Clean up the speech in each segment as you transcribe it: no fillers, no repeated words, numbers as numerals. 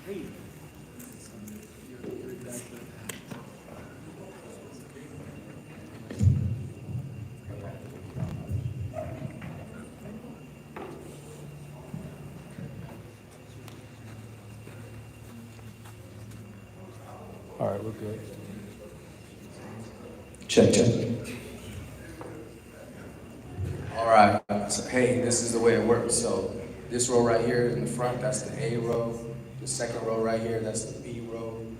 All right, we're good. Check, check. All right, so hey, this is the way it works. So this row right here in the front, that's the A row. The second row right here, that's the B row. And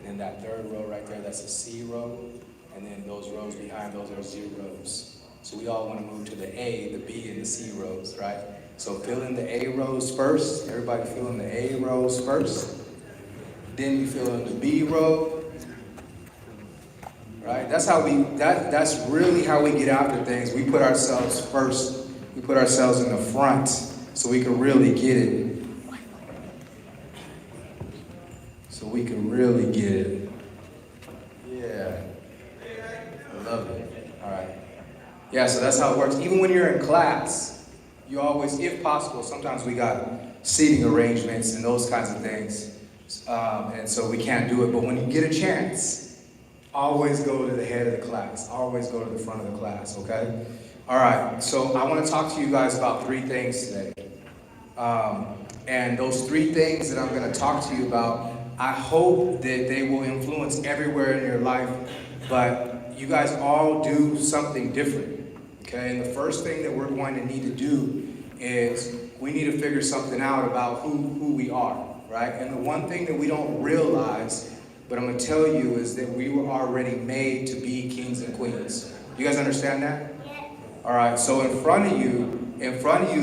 then that third row right there, that's the C row. And then those rows behind those are zeros. So we all want to move to the A, the B, and the C rows, right? So fill in the A rows first. Everybody fill in the A rows first. Then you fill in the B row. Right? That's really how we get after things. We put ourselves first. We put ourselves in the front so we can really get it. So we can really get it. Yeah. I love it. All right. Yeah, so that's how it works. Even when you're in class, you always, if possible, sometimes we got seating arrangements and those kinds of things. And so we can't do it. But when you get a chance, always go to the head of the class. Always go to the front of the class, okay? All right, so I want to talk to you guys about 3 things today. And those 3 things that I'm going to talk to you about, I hope that they will influence everywhere in your life, but you guys all do something different, okay? And the first thing that we're going to need to do is we need to figure something out about who we are, right? And the one thing that we don't realize, but I'm going to tell you, is that we were already made to be kings and queens. You guys understand that? Yes. All right, so in front of you,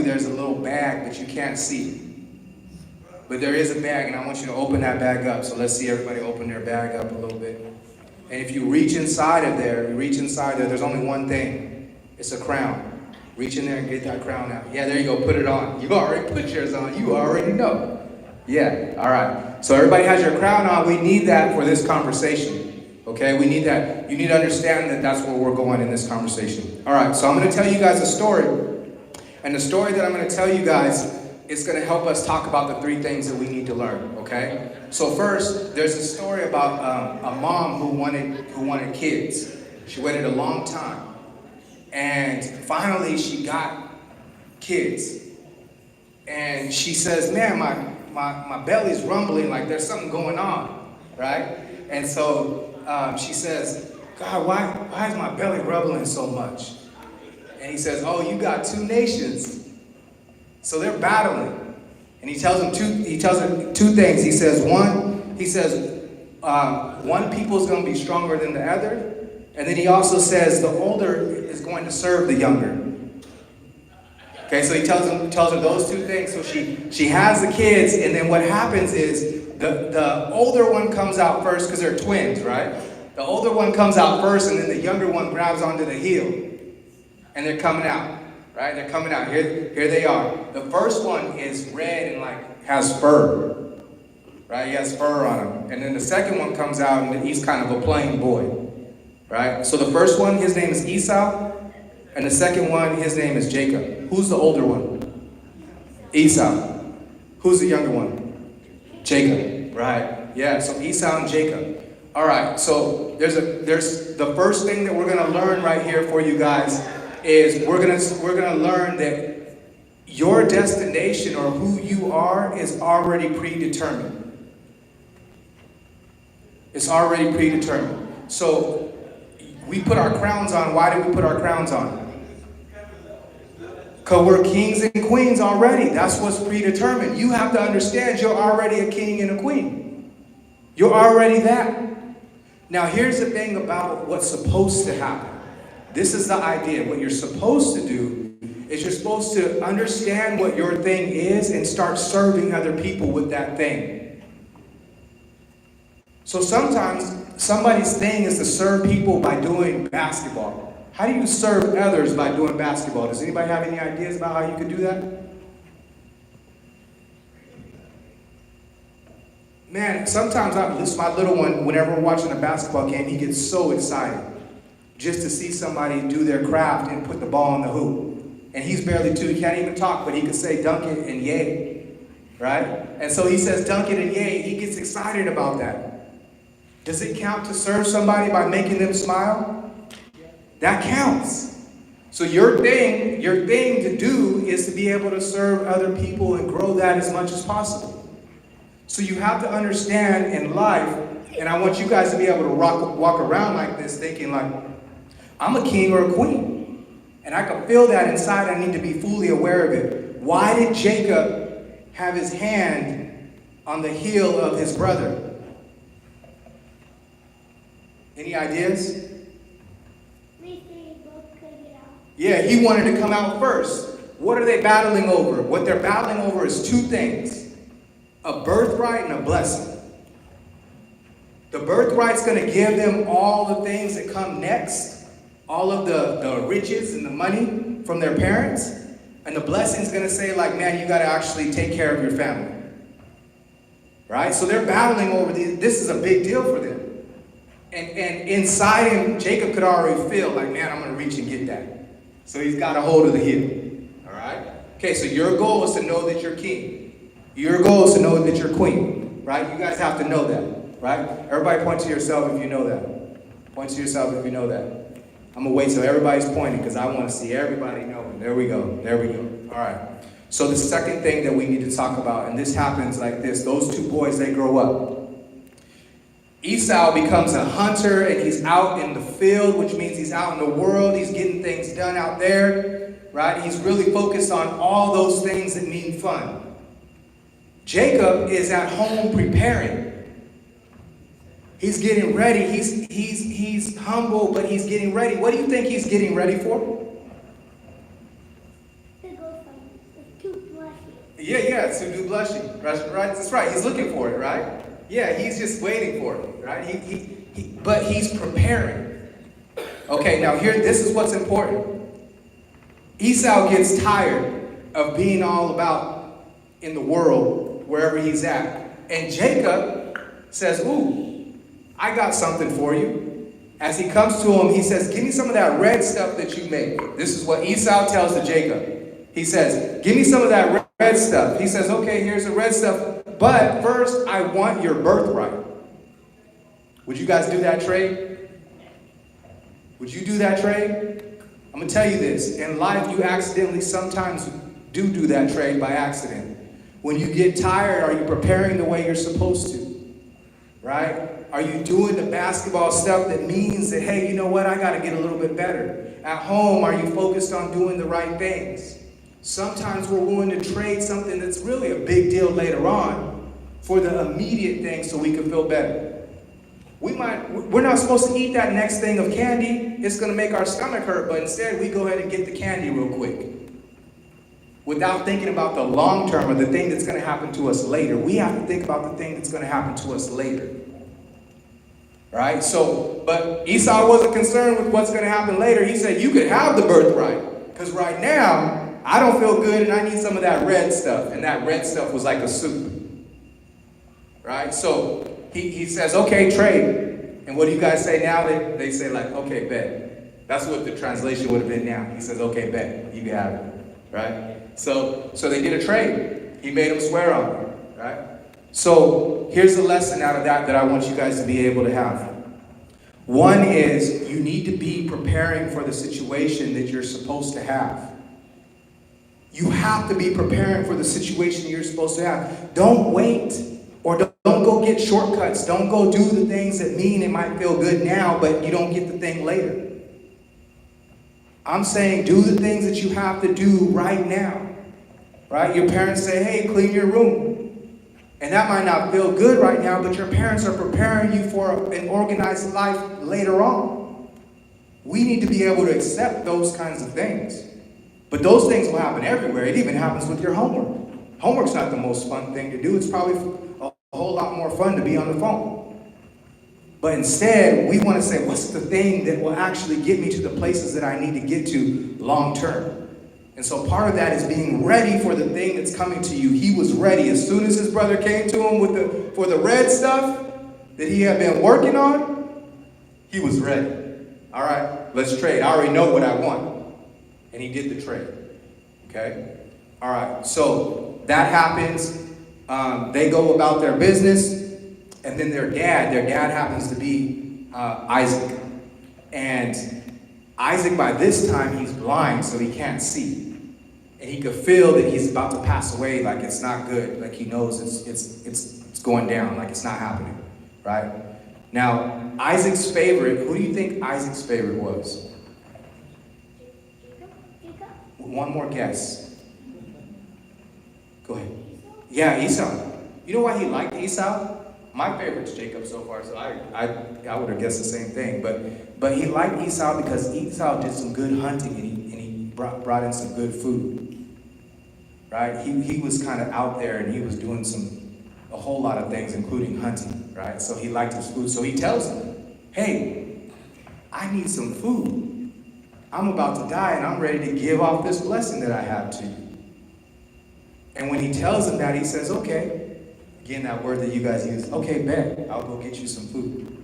there's a little bag, but you can't see. But there is a bag, and I want you to open that bag up. So let's see everybody open their bag up a little bit. And if you reach inside of there, there's only one thing. It's a crown. Reach in there and get that crown out. Yeah, there you go, put it on. You already put yours on. You already know. Yeah, all right. So everybody has your crown on. We need that for this conversation, okay? We need that. You need to understand that that's where we're going in this conversation. All right, so I'm going to tell you guys a story. And the story that I'm going to tell you guys is going to help us talk about the 3 things that we need to learn, okay? So first, there's a story about a mom who wanted kids. She waited a long time. And finally, she got kids. And she says, man, my belly's rumbling, like there's something going on, right? And so she says, God, why is my belly rumbling so much? And he says, oh, you got 2 nations. So they're battling. And he tells her 2 things. He says, one people's going to be stronger than the other. And then he also says the older is going to serve the younger. Okay, so he tells her those 2 things. So she has the kids, and then what happens is the older one comes out first, because they're twins, right? The older one comes out first, and then the younger one grabs onto the heel. And they're coming out, right? They're coming out. Here they are. The first one is red and like has fur, right? He has fur on him. And then the second one comes out, and he's kind of a plain boy, right? So the first one, his name is Esau. And the second one, his name is Jacob. Who's the older one? Esau. Who's the younger one? Jacob. Right. Yeah, so Esau and Jacob. All right, so there's the first thing that we're going to learn right here for you guys is we're going to learn that your destination or who you are is already predetermined. It's already predetermined. So we put our crowns on. Why do we put our crowns on? Because we're kings and queens already. That's what's predetermined. You have to understand you're already a king and a queen. You're already that. Now here's the thing about what's supposed to happen. This is the idea. What you're supposed to do is you're supposed to understand what your thing is and start serving other people with that thing. So sometimes somebody's thing is to serve people by doing basketball. How do you serve others by doing basketball? Does anybody have any ideas about how you could do that? Man, sometimes my little one, whenever we're watching a basketball game, he gets so excited just to see somebody do their craft and put the ball in the hoop. And he's barely 2, he can't even talk, but he can say dunk it and yay. right? And so he says, dunk it and yay. He gets excited about that. Does it count to serve somebody by making them smile? That counts. So your thing to do is to be able to serve other people and grow that as much as possible. So you have to understand in life, and I want you guys to be able to walk around like this thinking like, I'm a king or a queen. And I can feel that inside. I need to be fully aware of it. Why did Jacob have his hand on the heel of his brother? Any ideas? Yeah, he wanted to come out first. What are they battling over? What they're battling over is two things: a birthright and a blessing. The birthright's going to give them all the things that come next, all of the riches and the money from their parents. And the blessing's going to say, like, man, you got to actually take care of your family. Right? So they're battling over these. This is a big deal for them. And inside him, Jacob could already feel like, man, I'm going to reach and get that. So he's got a hold of the heel. All right? Okay, so your goal is to know that you're king. Your goal is to know that you're queen. Right? You guys have to know that. Right? Everybody point to yourself if you know that. Point to yourself if you know that. I'm going to wait till everybody's pointing because I want to see everybody knowing. There we go. There we go. All right. So the second thing that we need to talk about, and this happens like this. Those two boys, they grow up. Esau becomes a hunter, and he's out in the field, which means he's out in the world. He's getting things done out there, right? He's really focused on all those things that mean fun. Jacob is at home preparing. He's getting ready. He's humble, but he's getting ready. What do you think he's getting ready for? To go to blushing. Yeah, to do blushing. Right? That's right. He's looking for it, right? Yeah, he's just waiting for it, right? But he's preparing. Okay, now here, this is what's important. Esau gets tired of being all about in the world, wherever he's at. And Jacob says, ooh, I got something for you. As he comes to him, he says, give me some of that red stuff that you made. This is what Esau tells to Jacob. He says, give me some of that red stuff. He says, okay, here's the red stuff. But first, I want your birthright. Would you guys do that trade? Would you do that trade? I'm going to tell you this. In life, you accidentally sometimes do that trade by accident. When you get tired, are you preparing the way you're supposed to? Right? Are you doing the basketball stuff that means that, hey, you know what? I got to get a little bit better. At home, are you focused on doing the right things? Sometimes we're willing to trade something that's really a big deal later on for the immediate thing so we can feel better. We're not supposed to eat that next thing of candy. It's going to make our stomach hurt, but instead we go ahead and get the candy real quick without thinking about the long term or the thing that's going to happen to us later. We have to think about the thing that's going to happen to us later. Right? So, but Esau wasn't concerned with what's going to happen later. He said, you could have the birthright because right now, I don't feel good and I need some of that red stuff. And that red stuff was like a soup. Right? So he says, okay, trade. And what do you guys say now? They say like, okay, bet. That's what the translation would have been now. He says, okay, bet. You can have it. Right? So they did a trade. He made them swear on it. Right? So here's the lesson out of that I want you guys to be able to have. One is you need to be preparing for the situation that you're supposed to have. You have to be preparing for the situation you're supposed to have. Don't wait, or don't go get shortcuts. Don't go do the things that mean it might feel good now, but you don't get the thing later. I'm saying do the things that you have to do right now. Right? Your parents say, hey, clean your room. And that might not feel good right now, but your parents are preparing you for an organized life later on. We need to be able to accept those kinds of things. But those things will happen everywhere. It even happens with your homework. Homework's not the most fun thing to do. It's probably a whole lot more fun to be on the phone. But instead, we want to say, what's the thing that will actually get me to the places that I need to get to long term? And so part of that is being ready for the thing that's coming to you. He was ready. As soon as his brother came to him for the red stuff that he had been working on, he was ready. All right, let's trade. I already know what I want. And he did the trade. Okay? All right, so that happens. They go about their business, and then their dad happens to be Isaac. And Isaac, by this time, he's blind, so he can't see. And he could feel that he's about to pass away, like it's not good, like he knows it's going down, like it's not happening, right? Now, Isaac's favorite, who do you think Isaac's favorite was? Jacob? One more guess. Go ahead. Yeah, Esau. You know why he liked Esau? My favorite's Jacob so far, so I would have guessed the same thing. But he liked Esau because Esau did some good hunting and he brought in some good food. Right? He was kind of out there and he was doing a whole lot of things, including hunting, right? So he liked his food. So he tells him, hey, I need some food. I'm about to die and I'm ready to give off this blessing that I have to you. And when he tells him that, he says, okay. Again, that word that you guys use, okay, bet, I'll go get you some food.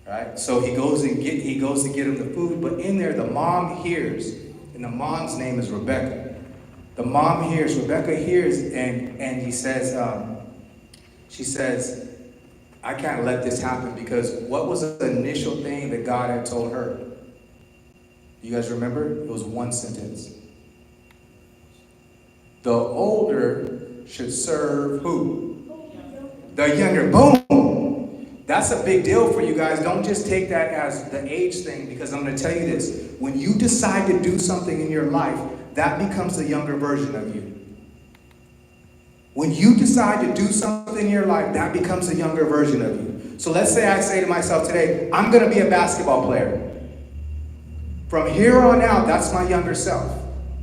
Right? So he goes to get him the food, but in there the mom hears, and the mom's name is Rebecca. The mom hears, Rebecca hears, and he says, she says, I can't let this happen, because what was the initial thing that God had told her? You guys remember? It was one sentence. The older should serve who? The younger. Boom! That's a big deal for you guys. Don't just take that as the age thing, because I'm going to tell you this. When you decide to do something in your life, that becomes the younger version of you. When you decide to do something in your life, that becomes a younger version of you. So let's say I say to myself today, I'm going to be a basketball player. From here on out, that's my younger self.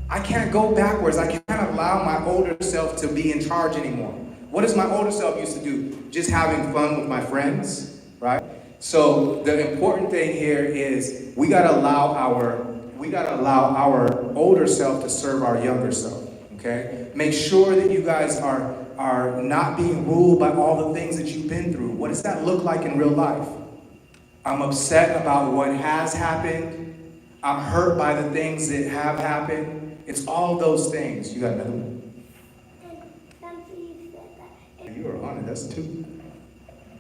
I can't go backwards. I can't allow my older self to be in charge anymore. What does my older self used to do? Just having fun with my friends, right? So the important thing here is we got to allow our older self to serve our younger self. Okay? Make sure that you guys are not being ruled by all the things that you've been through. What does that look like in real life? I'm upset about what has happened. I'm hurt by the things that have happened. It's all those things. You got another one? You were on it. That's two.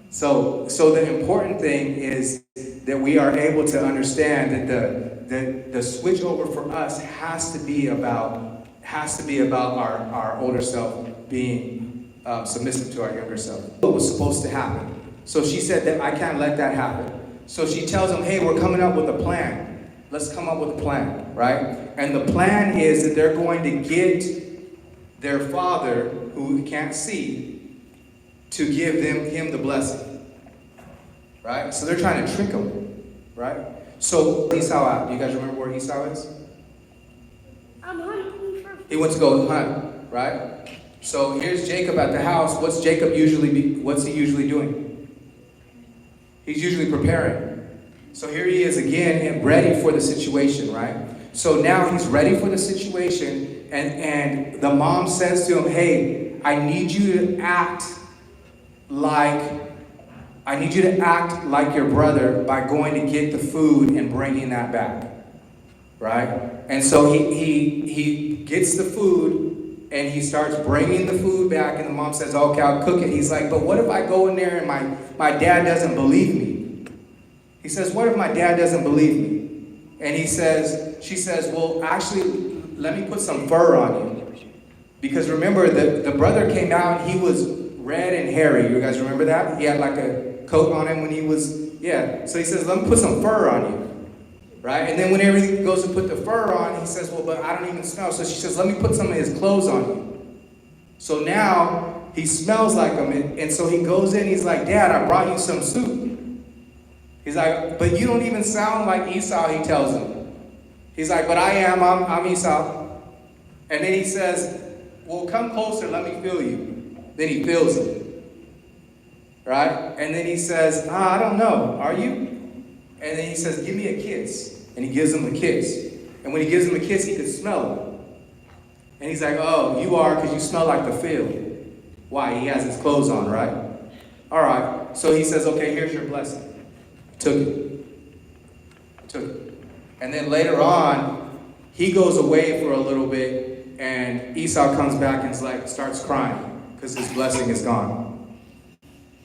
So the important thing is that we are able to understand that the switch over for us has to be about our older self being submissive to our younger self. What was supposed to happen? So she said that I can't let that happen. So she tells him, hey, we're coming up with a plan. Let's come up with a plan, right? And the plan is that they're going to get their father, who can't see, to give him the blessing, right? So they're trying to trick him, right? So Esau out. Do you guys remember where Esau is? I'm hunting for. He went to go hunt, right? So here's Jacob at the house. What's he usually doing? He's usually preparing. So here he is again and ready for the situation, right? So now he's ready for the situation, and the mom says to him, hey, I need you to act like your brother by going to get the food and bringing that back, right? And so he gets the food and he starts bringing the food back, and the mom says, okay, I'll cook it. He's like, but what if I go in there and my dad doesn't believe me? He says, what if my dad doesn't believe me? And she says, well, actually, let me put some fur on you. Because remember, the brother came out and he was red and hairy. You guys remember that? He had like a coat on him when he was, yeah. So he says, let me put some fur on you, right? And then whenever he goes to put the fur on, he says, well, but I don't even smell. So she says, let me put some of his clothes on you. So now he smells like him. And so he goes in, he's like, Dad, I brought you some soup. He's like, but you don't even sound like Esau, he tells him. He's like, but I am, I'm Esau. And then he says, well, come closer, let me feel you. Then he feels him. Right? And then he says, I don't know, are you? And then he says, give me a kiss. And he gives him a kiss. And when he gives him a kiss, he could smell him. And he's like, oh, you are, because you smell like the field. Why? He has his clothes on, right? All right. So he says, okay, here's your blessing. Took it. And then later on, he goes away for a little bit, and Esau comes back and starts crying. because his blessing is gone.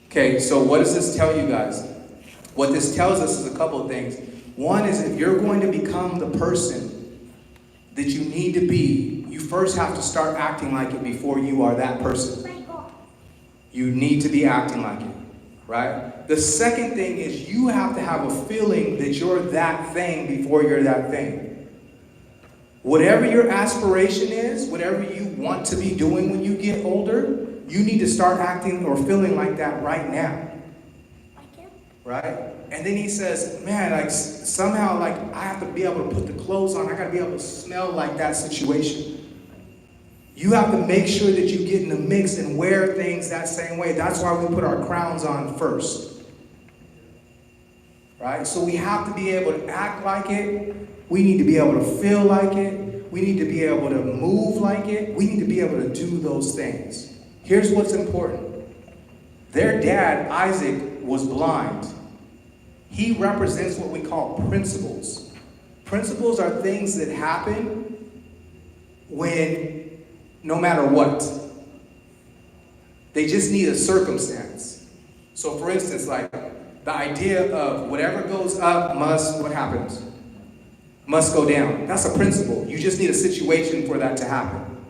Okay, so what does this tell you guys? What this tells us is a couple of things. One is if you're going to become the person that you need to be, you first have to start acting like it before you are that person. You need to be acting like it, right? The second thing is you have to have a feeling that you're that thing before you're that thing. Whatever your aspiration is, whatever you want to be doing when you get older, you need to start acting or feeling like that right now. Right? And then he says, man, like somehow like I have to be able to put the clothes on. I got to be able to smell like that situation. You have to make sure that you get in the mix and wear things that same way. That's why we put our crowns on first. Right? So we have to be able to act like it. We need to be able to feel like it. We need to be able to move like it. We need to be able to do those things. Here's what's important. Their dad, Isaac, was blind. He represents what we call principles. Principles are things that happen when, no matter what, they just need a circumstance. So for instance, like the idea of whatever goes up must, what happens? Must go down. That's a principle. You just need a situation for that to happen.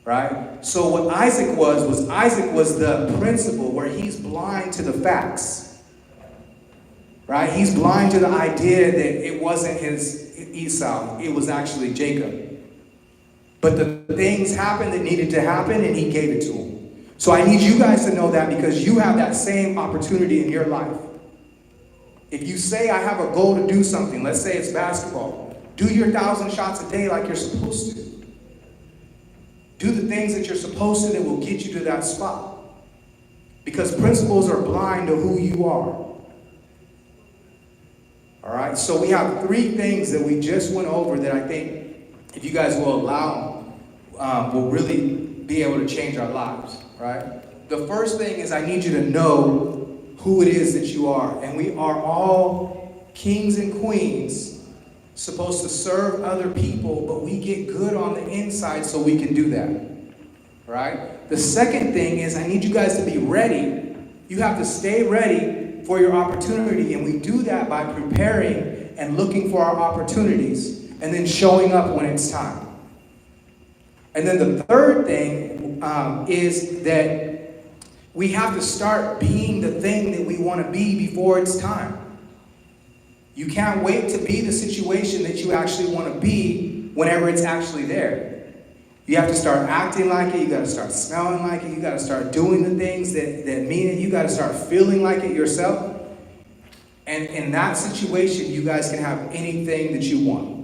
Right? So what Isaac was Isaac was the principle where he's blind to the facts. Right? He's blind to the idea that it wasn't his Esau, it was actually Jacob. But the things happened that needed to happen and he gave it to him. So I need you guys to know that because you have that same opportunity in your life. If you say I have a goal to do something, let's say it's basketball, do your 1,000 shots a day like you're supposed to. Do the things that you're supposed to that will get you to that spot. Because principles are blind to who you are. All right, so we have 3 things that we just went over that I think, if you guys will allow, will really be able to change our lives, right? The first thing is I need you to know who it is that you are. And we are all kings and queens supposed to serve other people, but we get good on the inside so we can do that, right? The second thing is I need you guys to be ready. You have to stay ready for your opportunity, and we do that by preparing and looking for our opportunities and then showing up when it's time. And then the third thing is that we have to start being the thing that we want to be before it's time. You can't wait to be the situation that you actually want to be whenever it's actually there. You have to start acting like it. You got to start smelling like it. You got to start doing the things that mean it. You got to start feeling like it yourself. And in that situation, you guys can have anything that you want.